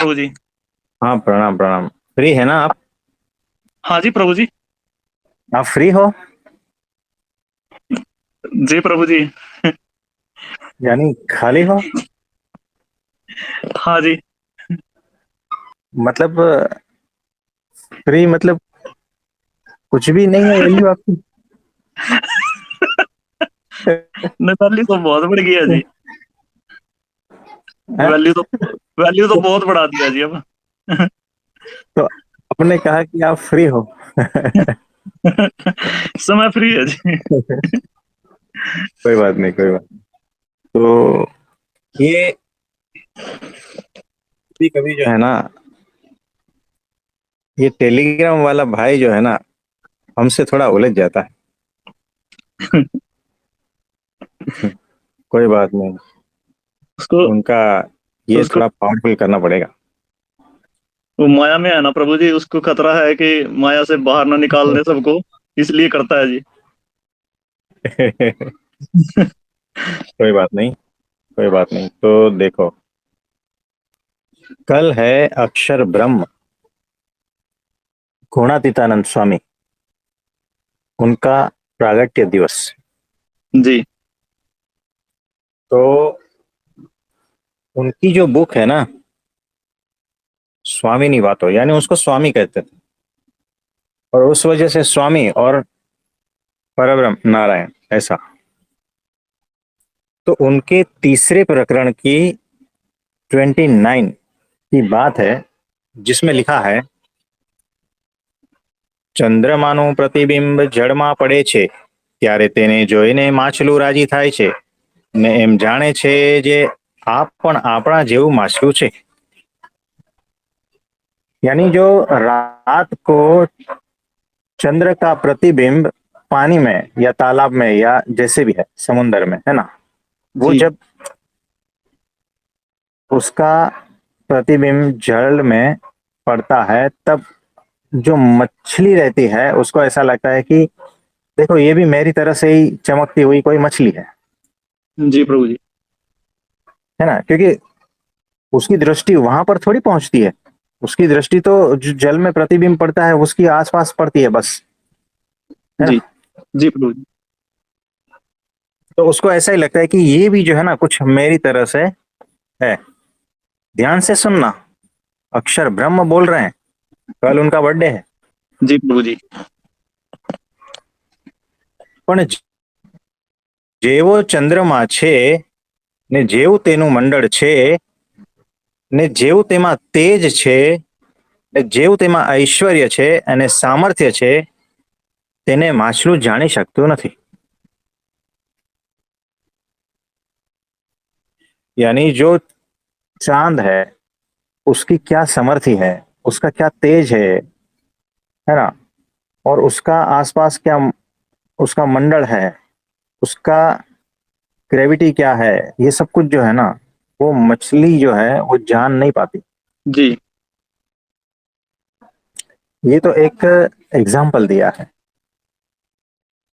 प्रभु जी। हाँ, प्रणाम प्रणाम। फ्री है ना आप? हाँ जी प्रभु जी। आप फ्री हो? जी प्रभु जी। यानी खाली हो? हाँ जी। मतलब फ्री मतलब कुछ भी नहीं है वैल्यू आपकी? नैताली तो बहुत बढ़ गया जी। हैं? वैल्यू तो वैल्यू तो तो, बहुत बढ़ा दिया जी अब। तो आपने कहा कि आप फ्री हो। समय फ्री है जी। कोई बात नहीं, कोई बात नहीं। तो ये कभी कभी जो है ना, ये टेलीग्राम वाला भाई जो है ना, हमसे थोड़ा उलझ जाता है। कोई बात नहीं। उसको उनका ये उसको थोड़ा पावरफुल करना पड़ेगा। वो माया में है ना प्रभु जी, उसको खतरा है कि माया से बाहर ना निकाल दे सबको, इसलिए करता है जी। कोई बात नहीं, कोई बात नहीं। तो देखो, कल है अक्षर ब्रह्म गुणातीतानंद स्वामी, उनका प्रागट्य दिवस। जी। तो उनकी जो बुक है ना, स्वामी निवातो, यानी उसको स्वामी कहते थे, और उस वजह से स्वामी और परब्रह्म नारायण ऐसा। तो उनके तीसरे प्रकरण की 29 की बात है, जिसमें लिखा है, ચંદ્રમાનું પ્રતિબિંબ જળમાં પડે છે ત્યારે તેને જોઈને માછલું રાજી થાય છે ને એમ જાણે છે જે આપ પણ આપણા જેવું માછલું છે। यानी जो रात को चंद्र का प्रतिबिंब पानी में या तालाब में या जैसे भी है, समुन्द्र में है ना, वो जी। जब उसका प्रतिबिंब जल में पड़ता है, तब जो मछली रहती है उसको ऐसा लगता है कि देखो, ये भी मेरी तरह से ही चमकती हुई कोई मछली जी प्रभु जी। है ना, क्योंकि उसकी दृष्टि वहां पर थोड़ी पहुंचती है। उसकी दृष्टि तो जो जल में प्रतिबिंब पड़ता है उसकी आसपास पड़ती है बस, है जी। ना। जी प्रभु जी। तो उसको ऐसा ही लगता है कि ये भी जो है ना कुछ मेरी तरह से है। ध्यान से सुनना, अक्षर ब्रह्म बोल रहे हैं, कल उनका बर्थडे है। जी प्रभु जी। પણ જેવો ચંદ્રમા છે ને જેવું તેનું મંડળ છે ને જેવું તેમાં તેજ છે ને જેવું તેમાં ઐશ્વર્ય છે અને સામર્થ્ય છે, તેને માછલું જાણી શકતું નથી। यानी जो चांद है उसकी क्या समर्थी है, उसका क्या तेज है ना, और उसका आसपास क्या उसका मंडल है, उसका ग्रेविटी क्या है, ये सब कुछ जो है ना, वो मछली जो है वो जान नहीं पाती। जी। ये तो एक एग्जाम्पल दिया है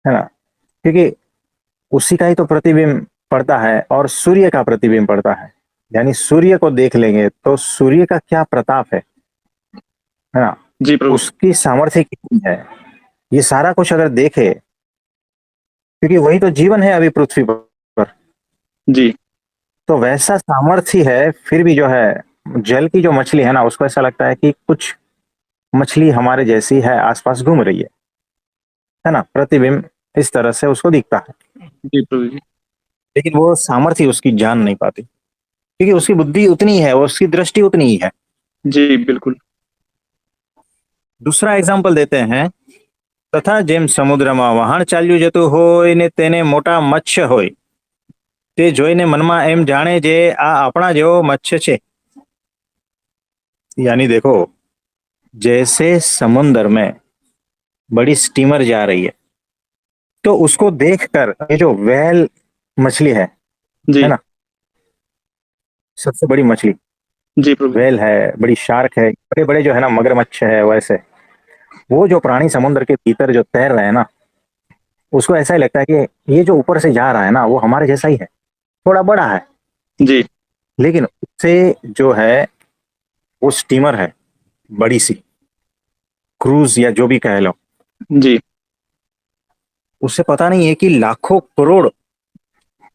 ना, क्योंकि उसी का ही तो प्रतिबिंब पड़ता है और सूर्य का प्रतिबिंब पड़ता है। यानी सूर्य को देख लेंगे तो सूर्य का क्या प्रताप है ना, जी प्रभु जी। उसकी सामर्थ्य कितनी है, ये सारा कुछ अगर देखे, क्योंकि वही तो जीवन है अभी पृथ्वी पर। जी। तो वैसा सामर्थ्य है, फिर भी जो है जल की जो मछली है ना, उसको ऐसा लगता है कि कुछ मछली हमारे जैसी है, आसपास घूम रही है ना, प्रतिबिंब इस तरह से उसको दिखता है। जी प्रभु जी। लेकिन वो सामर्थ्य उसकी जान नहीं पाती, क्योंकि उसकी बुद्धि उतनी है, उसकी दृष्टि उतनी ही है। जी बिल्कुल। दूसरा एग्जाम्पल देते हैं, તથા જેમ સમુદ્રમાં વહાણ ચાલ્યું જતું હોય ને તેને મોટા મત્સ્ય હોય, તે જોઈને મનમાં એમ જાણે જે આ આપણા જેવો મત્સ્ય છે। यानी देखो, जैसे समुन्द्र में बड़ी स्टीमर जा रही है, तो उसको देखकर ये जो व्हेल मछली है जी। ना, सबसे बड़ी मछली जी प्रभु जी। व्हेल है, बड़ी शार्क है, बड़े बड़े जो है ना मगरमच्छ है, वैसे वो जो प्राणी समुद्र के भीतर जो तैर रहे हैं ना, उसको ऐसा ही लगता है कि ये जो ऊपर से जा रहा है ना वो हमारे जैसा ही है, थोड़ा बड़ा है, जी। लेकिन उससे जो है वो स्टीमर है, बड़ी सी क्रूज या जो भी कह लो, जी। उसे पता नहीं है कि लाखों करोड़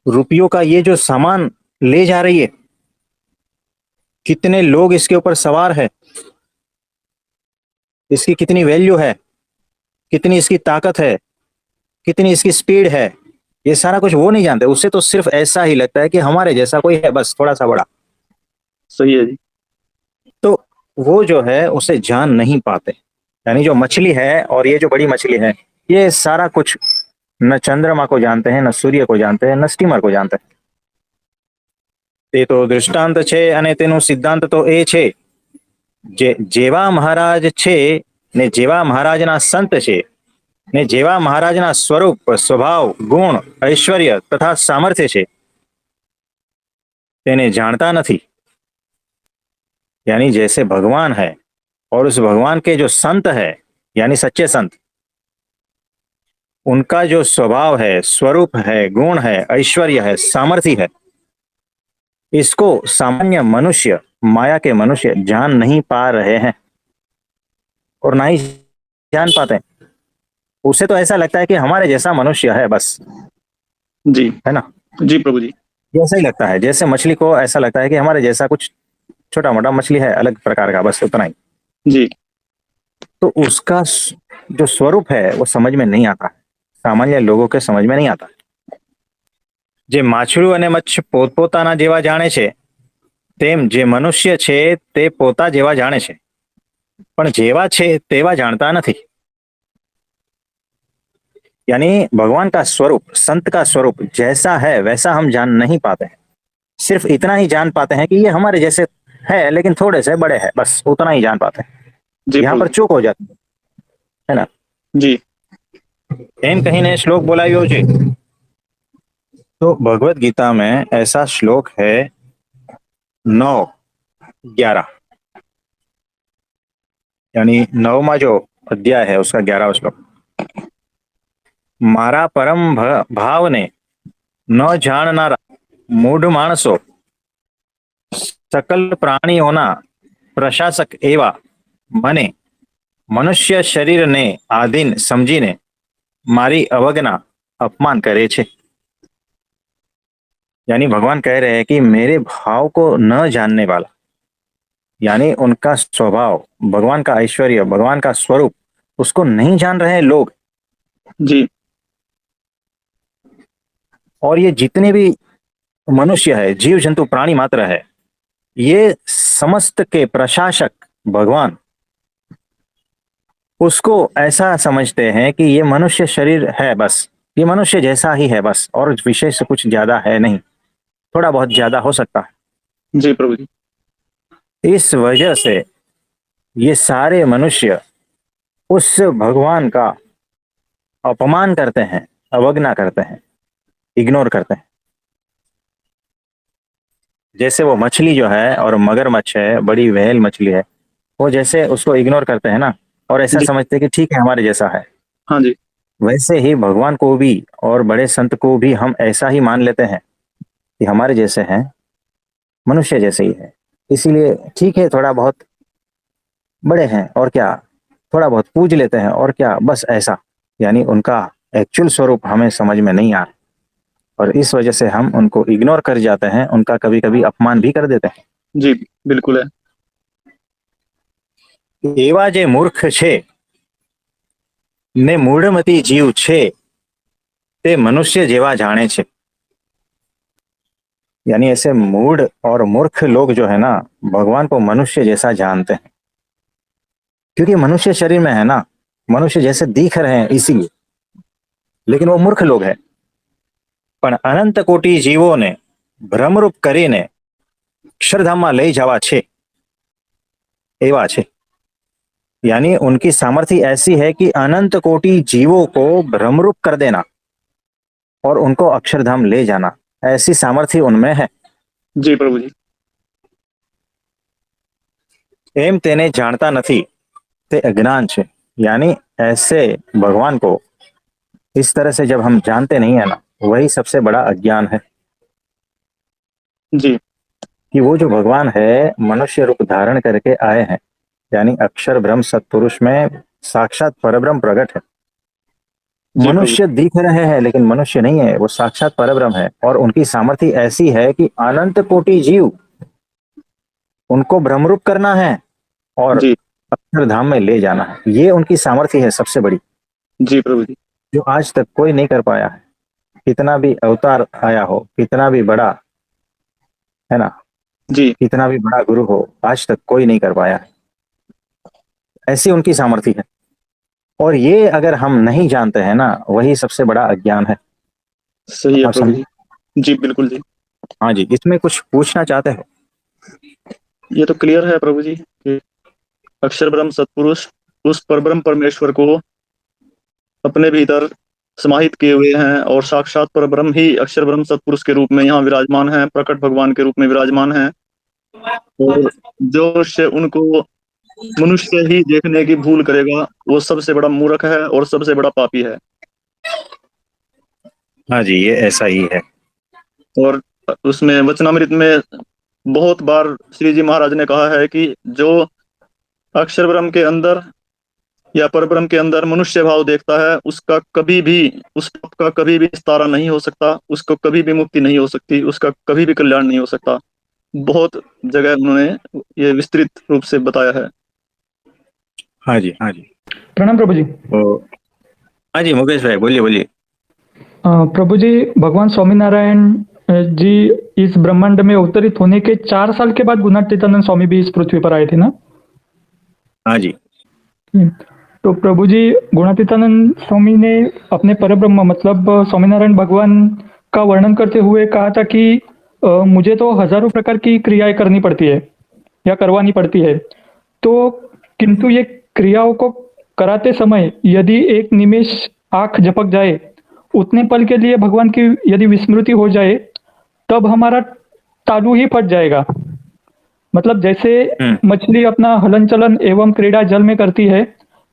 रुपयों का ये जो सामान ले जा रही है, कितने लोग इसके ऊपर सवार है, इसकी कितनी वैल्यू है, कितनी इसकी ताकत है, कितनी इसकी स्पीड है, ये सारा कुछ वो नहीं जानते। उसे तो सिर्फ ऐसा ही लगता है कि हमारे जैसा कोई है, बस थोड़ा सा बड़ा। सही है जी। तो वो जो है उसे जान नहीं पाते। यानी जो मछली है और ये जो बड़ी मछली है, ये सारा कुछ न चंद्रमा को जानते हैं, न सूर्य को जानते हैं, न स्टीमर को जानते हैं। તે તો દૃષ્ટાંત છે અને તેનો સિદ્ધાંત તો એ છે જે જેવા મહારાજ છે ને જેવા મહારાજના સંત છે ને જેવા મહારાજના સ્વરૂપ, સ્વભાવ, ગુણ, ऐश्वर्य तथा सामर्थ्य છે તેને જાણતા નથી। यानी जैसे भगवान है और उस भगवान के जो संत है, यानी सच्चे संत, उनका जो स्वभाव है, स्वरूप है, गुण है, ऐश्वर्य है, सामर्थ्य है, इसको सामान्य मनुष्य, माया के मनुष्य जान नहीं पा रहे हैं और ना ही जान पाते हैं। उसे तो ऐसा लगता है कि हमारे जैसा मनुष्य है बस, जी। है ना। जी प्रभु जी। ऐसा ही लगता है, जैसे मछली को ऐसा लगता है कि हमारे जैसा कुछ छोटा मोटा मछली है, अलग प्रकार का, बस उतना ही। जी। तो उसका जो स्वरूप है वो समझ में नहीं आता, सामान्य लोगों के समझ में नहीं आता। જે માછલું અને મચ્છ પોતપોતાના જેવા જાણે છે, તેમ જે મનુષ્ય છે તે પોતા જેવા જાણે છે, પણ જેવા છે તેવા જાણતા નથી। यानी भगवान का स्वरूप, संत का स्वरूप जैसा है वैसा हम जान नहीं पाते हैं। सिर्फ इतना ही जान पाते हैं कि ये हमारे जैसे है लेकिन थोड़े से बड़े हैं, बस उतना ही जान पाते हैं। जी यहाँ प्रभु पर चूक हो जाती है ना। जी। एम कहीं ने श्लोक बोलायो છે। तो भगवत गीता में ऐसा श्लोक है 9-11, यानी 9वां जो अध्याय है उसका 11वां श्लोक। मारा परम भाव ने न जाणनारा मूढ़ माणसो सकल प्राणीओना प्रशासक एवा मने मनुष्य शरीर ने आधीन समझीने मारी अवज्ञा अपमान करे छे। यानी भगवान कह रहे हैं कि मेरे भाव को न जानने वाला, यानी उनका स्वभाव, भगवान का ऐश्वर्य, भगवान का स्वरूप, उसको नहीं जान रहे हैं लोग। जी। और ये जितने भी मनुष्य है, जीव जंतु, प्राणी मात्र है, ये समस्त के प्रशासक भगवान उसको ऐसा समझते हैं कि ये मनुष्य शरीर है, बस ये मनुष्य जैसा ही है बस, और विशेष कुछ ज्यादा है नहीं, थोड़ा बहुत ज्यादा हो सकता है। जी प्रभु जी। इस वजह से ये सारे मनुष्य उस भगवान का अपमान करते हैं, अवज्ञा करते हैं, इग्नोर करते हैं। जैसे वो मछली जो है और मगरमच्छ है, बड़ी व्हेल मछली है, वो जैसे उसको इग्नोर करते हैं ना, और ऐसा जी। समझते हैं कि ठीक है हमारे जैसा है, हाँ जी। वैसे ही भगवान को भी और बड़े संत को भी हम ऐसा ही मान लेते हैं कि हमारे जैसे हैं, मनुष्य जैसे ही है, इसीलिए ठीक है थोड़ा बहुत बड़े हैं और क्या, थोड़ा बहुत पूज लेते हैं और क्या, बस ऐसा। यानी उनका एक्चुअल स्वरूप हमें समझ में नहीं आ रहा, और इस वजह से हम उनको इग्नोर कर जाते हैं, उनका कभी कभी अपमान भी कर देते हैं। जी बिल्कुल है। एवा जे मूर्ख छे ने मूढ़मती जीव छे ते मनुष्य जेवा जाने छे। यानी ऐसे मूढ़ और मूर्ख लोग जो है ना, भगवान को मनुष्य जैसा जानते हैं, क्योंकि मनुष्य शरीर में है ना, मनुष्य जैसे दिख रहे हैं इसीलिए, लेकिन वो मूर्ख लोग हैं। पण अनंत कोटि जीवों ने भ्रमरूप करीने अक्षरधाम लई जवा छे एवा छे। यानी उनकी सामर्थ्य ऐसी है कि अनंत कोटि जीवों को भ्रमरूप कर देना और उनको अक्षरधाम ले जाना, ऐसी सामर्थ्य उनमें है। जी प्रभु जी। एम तेने जानता नहीं, ते अज्ञान छे। यानी ऐसे भगवान को इस तरह से जब हम जानते नहीं है ना, वही सबसे बड़ा अज्ञान है। जी। कि वो जो भगवान है मनुष्य रूप धारण करके आए हैं, यानी अक्षर ब्रह्म सत्पुरुष में साक्षात परब्रह्म प्रकट है। जी प्रभु। मनुष्य दिख रहे हैं लेकिन मनुष्य नहीं है, वो साक्षात परब्रह्म है। और उनकी सामर्थ्य ऐसी है कि अनंत कोटि जीव उनको ब्रह्मरूप करना है और जी। अक्षरधाम में ले जाना है। ये उनकी सामर्थ्य है सबसे बड़ी, जी प्रभु जी। जो आज तक कोई नहीं कर पाया है। कितना भी अवतार आया हो, कितना भी बड़ा, है ना, जी। कितना भी बड़ा गुरु हो, आज तक कोई नहीं कर पाया है। ऐसी उनकी सामर्थ्य है। और ये अगर हम नहीं जानते हैं ना, वही सबसे बड़ा अज्ञान है। सही है आप प्रभु समझे? जी। जी बिल्कुल जी। हाँ जी, इसमें कुछ पूछना चाहते हो? ये तो क्लियर है प्रभु जी कि अक्षर ब्रह्म सत्पुरुष उस परब्रह्म परमेश्वर को अपने भीतर समाहित किए हुए हैं, और साक्षात परब्रह्म ही अक्षर ब्रह्म सत्पुरुष के रूप में यहाँ विराजमान है, प्रकट भगवान के रूप में विराजमान है। और जो से उनको मनुष्य ही देखने की भूल करेगा, वो सबसे बड़ा मूर्ख है और सबसे बड़ा पापी है। हाँ जी, ये ऐसा ही है। और उसमें वचनामृत में बहुत बार श्री जी महाराज ने कहा है कि जो अक्षर ब्रह्म के अंदर या परब्रह्म के अंदर मनुष्य भाव देखता है, उसका कभी भी, उस पाप का कभी भी निस्तारा नहीं हो सकता, उसको कभी भी मुक्ति नहीं हो सकती, उसका कभी भी कल्याण नहीं हो सकता। बहुत जगह उन्होंने ये विस्तृत रूप से बताया है। हाँ जी, हाँ जी। प्रणाम प्रभु जी। तो हाँ जी, मुकेश भाई बोलिए बोलिए। प्रभु जी, भगवान स्वामीनारायण जी इस ब्रह्मांड में अवतरित होने के 4 साल के बाद गुणातीतानंद स्वामी भी इस पृथ्वी पर आए थे ना? हाँ जी। तो प्रभु जी, गुणातीतानंद स्वामी ने अपने परब्रह्म मतलब स्वामीनारायण भगवान का वर्णन करते हुए कहा था कि मुझे तो हजारों प्रकार की क्रियाएं करनी पड़ती है या करवानी पड़ती है, तो किंतु ये क्रियाओं को कराते समय यदि एक निमेष आंख झपक जाए, उतने पल के लिए भगवान की यदि विस्मृति हो जाए, तब हमारा तालू ही फट जाएगा। मतलब जैसे मछली अपना हलन चलन एवं क्रीड़ा जल में करती है,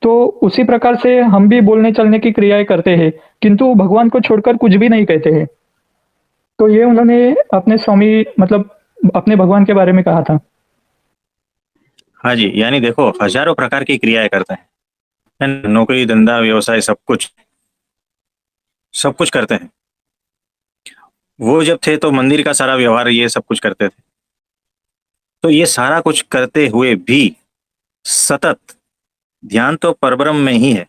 तो उसी प्रकार से हम भी बोलने चलने की क्रियाएं करते हैं, किंतु भगवान को छोड़कर कुछ भी नहीं कहते हैं। तो ये उन्होंने अपने स्वामी मतलब अपने भगवान के बारे में कहा था। हाँ जी, यानी देखो हजारों प्रकार की क्रियाएं करते हैं, है ना? नौकरी धंधा व्यवसाय सब कुछ करते हैं। वो जब थे तो मंदिर का सारा व्यवहार ये सब कुछ करते थे। तो ये सारा कुछ करते हुए भी सतत ध्यान तो परब्रह्म में ही है।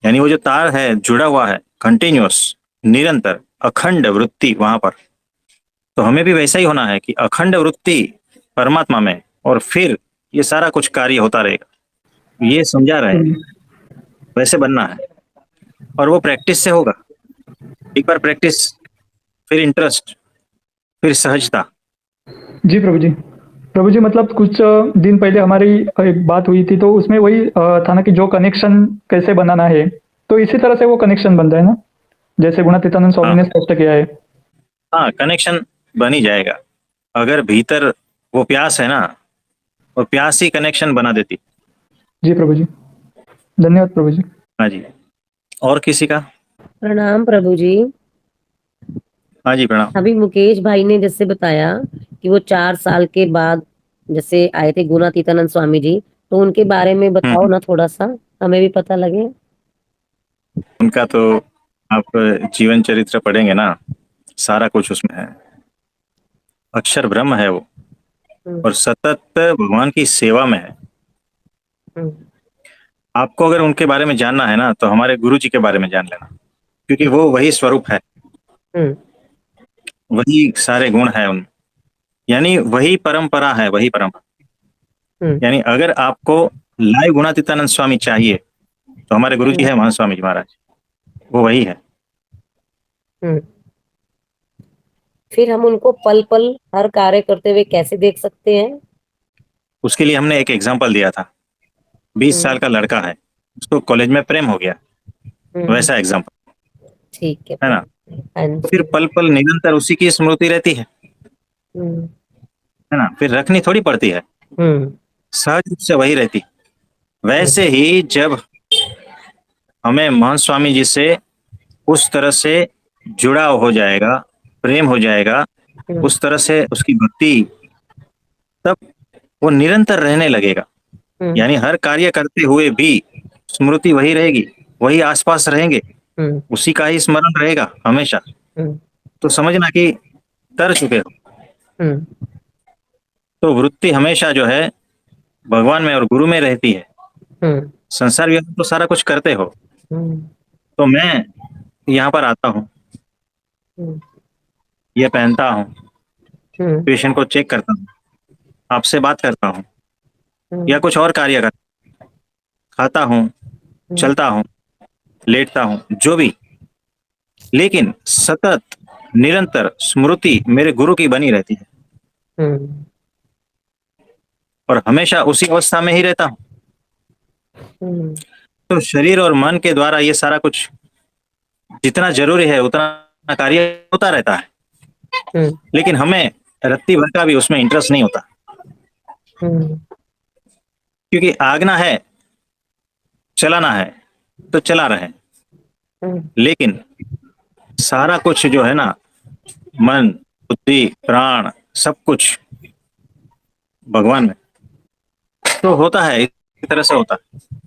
यानी वो जो तार है जुड़ा हुआ है, कंटिन्यूअस, निरंतर अखंड वृत्ति वहां पर। तो हमें भी वैसा ही होना है कि अखंड वृत्ति परमात्मा में, और फिर ये सारा कुछ कार्य होता रहेगा। ये समझा रहे हैं, वैसे बनना है। और वो प्रैक्टिस से होगा। एक बार प्रैक्टिस, फिर इंटरेस्ट, फिर सहजता। जी प्रभु जी। प्रभु जी, मतलब कुछ दिन पहले हमारी एक बात हुई थी, तो उसमें वही था ना कि जो कनेक्शन कैसे बनाना है, तो इसी तरह से वो कनेक्शन बनता है ना, जैसे गुणातीतानंद स्वामी हाँ ने स्पष्ट किया है। हाँ, कनेक्शन बन ही जाएगा अगर भीतर वो प्यास है ना, और प्यास ही कनेक्शन बना देती। जी प्रभु जी, धन्यवाद प्रभु जी। हाँ जी, और किसी का? प्रणाम प्रभु जी। हाँ जी, प्रणाम। अभी मुकेश भाई ने जैसे बताया कि वो 4 साल के बाद जैसे आए थे गुणातीतानंद स्वामी जी, तो उनके बारे में बताओ ना थोड़ा सा, हमें भी पता लगे। उनका तो आप जीवन चरित्र पढ़ेंगे ना, सारा कुछ उसमें है। अक्षर ब्रह्म है वो, और सतत भगवान की सेवा में है। आपको अगर उनके बारे में जानना है ना, तो हमारे गुरु जी के बारे में जान लेना, क्योंकि वो वही स्वरूप है, वही सारे गुण है उन, यानी वही परंपरा है, वही परंपरा। यानी अगर आपको लाइव गुणातीतानंद स्वामी चाहिए, तो हमारे गुरु जी है महान स्वामी जी महाराज, वो वही है। फिर हम उनको पल पल हर कार्य करते हुए कैसे देख सकते हैं? उसके लिए हमने एक एग्जाम्पल दिया था। 20 साल का लड़का है, उसको कॉलेज में प्रेम हो गया, वैसा एग्जाम्पल, ठीक है ना? हाँ फिर जी। पल पल निरंतर उसी की स्मृति रहती है ना? फिर रखनी थोड़ी पड़ती है, सहज रूप से वही रहती। वैसे ही जब हमें महान स्वामी जी से उस तरह से जुड़ाव हो जाएगा, प्रेम हो जाएगा, उस तरह से उसकी भक्ति, तब वो निरंतर रहने लगेगा। यानी हर कार्य करते हुए भी स्मृति वही रहेगी, वही आसपास रहेंगे, उसी का ही स्मरण रहेगा हमेशा। तो समझना कि तर चुके हो। तो वृत्ति हमेशा जो है भगवान में और गुरु में रहती है। संसार व्यवहार तो सारा कुछ करते हो, तो मैं यहाँ पर आता हूँ, ये पहनता हूँ, पेशेंट को चेक करता हूँ, आपसे बात करता हूँ या कुछ और कार्य करता हूँ, खाता हूँ, चलता हूँ, लेटता हूँ, जो भी, लेकिन सतत निरंतर स्मृति मेरे गुरु की बनी रहती है और हमेशा उसी अवस्था में ही रहता हूँ। तो शरीर और मन के द्वारा ये सारा कुछ जितना जरूरी है उतना कार्य होता रहता है, लेकिन हमें रत्ती भर का भी उसमें इंटरेस्ट नहीं होता, क्योंकि आगना है, चलाना है तो चला रहे, लेकिन सारा कुछ जो है ना, मन, बुद्धि, प्राण, सब कुछ भगवान में तो होता है, इस तरह से होता है।